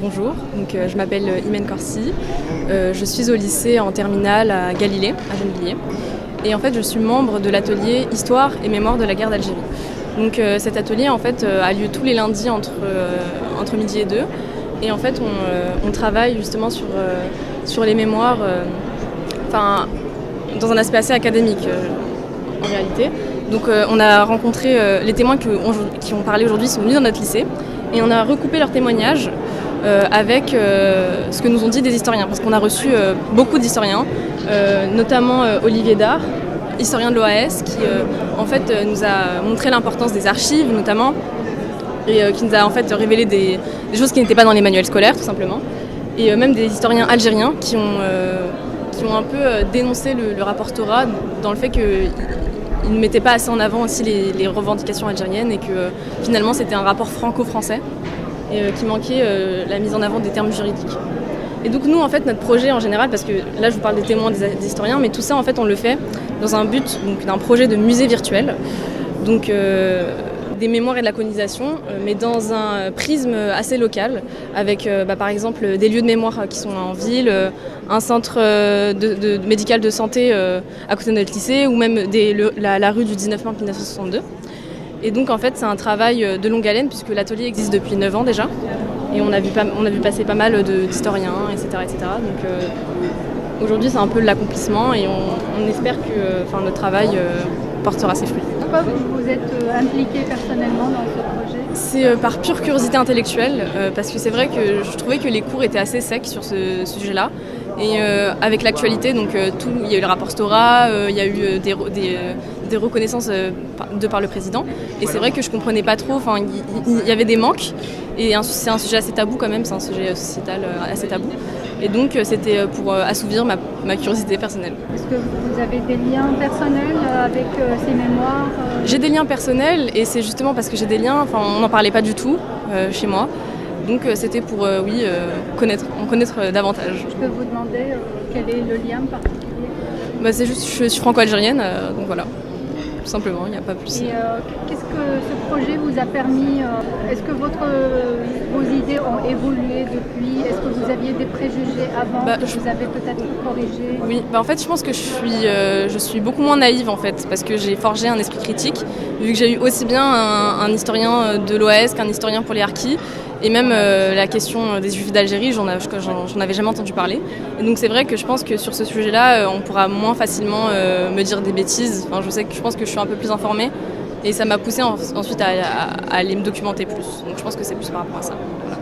Bonjour, je m'appelle Imen Corsi, je suis au lycée en terminale à Galilée, à Gennevilliers. Et en fait, je suis membre de l'atelier Histoire et Mémoire de la guerre d'Algérie. Cet atelier en fait, a lieu tous les lundis entre midi et 2. Et en fait, on travaille justement sur les mémoires, dans un aspect assez académique en réalité. On a rencontré les témoins qui ont parlé aujourd'hui sont venus dans notre lycée et on a recoupé leurs témoignages avec ce que nous ont dit des historiens, parce qu'on a reçu beaucoup d'historiens, notamment Olivier Dard, historien de l'OAS, qui nous a montré l'importance des archives notamment, et qui nous a en fait révélé des choses qui n'étaient pas dans les manuels scolaires tout simplement, et même des historiens algériens qui ont un peu dénoncé le rapport Torah dans le fait qu'il ne mettait pas assez en avant aussi les revendications algériennes, et que finalement c'était un rapport franco-français et qui manquait la mise en avant des termes juridiques. Et donc nous, en fait, notre projet en général, parce que là je vous parle des témoins, des historiens, mais tout ça en fait on le fait dans un but d'un projet de musée virtuel, des mémoires et de la colonisation, mais dans un prisme assez local, avec par exemple des lieux de mémoire qui sont en ville, un centre médical de santé à côté de notre lycée, ou même la rue du 19 mars 1962. Et donc en fait c'est un travail de longue haleine, puisque l'atelier existe depuis 9 ans déjà, et on a vu passer pas mal d'historiens, etc. Donc aujourd'hui c'est un peu l'accomplissement, et on espère que notre travail portera ses fruits. Pourquoi vous êtes impliqué personnellement dans ce projet ? C'est par pure curiosité intellectuelle, parce que c'est vrai que je trouvais que les cours étaient assez secs sur ce sujet-là. Et avec l'actualité, il y a eu le rapport Stora, il y a eu des reconnaissances par le président. Et c'est vrai que je comprenais pas trop, il y avait des manques. Et c'est un sujet assez tabou quand même, c'est un sujet sociétal assez tabou. Et donc c'était pour assouvir ma curiosité personnelle. Est-ce que vous avez des liens personnels avec ces mémoires J'ai des liens personnels, et c'est justement parce que j'ai des liens, on n'en parlait pas du tout chez moi. Donc c'était pour en connaître davantage. Je peux vous demander quel est le lien particulier ? C'est juste, je suis franco-algérienne, donc voilà, tout simplement, il n'y a pas plus. Et qu'est-ce que ce projet vous a permis ? Est-ce que vos idées ont évolué depuis ? Est-ce que vous aviez des préjugés avant que vous avez peut-être corrigé ? Oui, en fait je pense que je suis beaucoup moins naïve en fait, parce que j'ai forgé un esprit critique, vu que j'ai eu aussi bien un historien de l'OAS qu'un historien pour les harkis. Et même la question des Juifs d'Algérie, j'en avais jamais entendu parler. Et donc c'est vrai que je pense que sur ce sujet-là, on pourra moins facilement me dire des bêtises. Je pense que je suis un peu plus informée, et ça m'a poussée ensuite à aller me documenter plus. Donc je pense que c'est plus par rapport à ça. Voilà.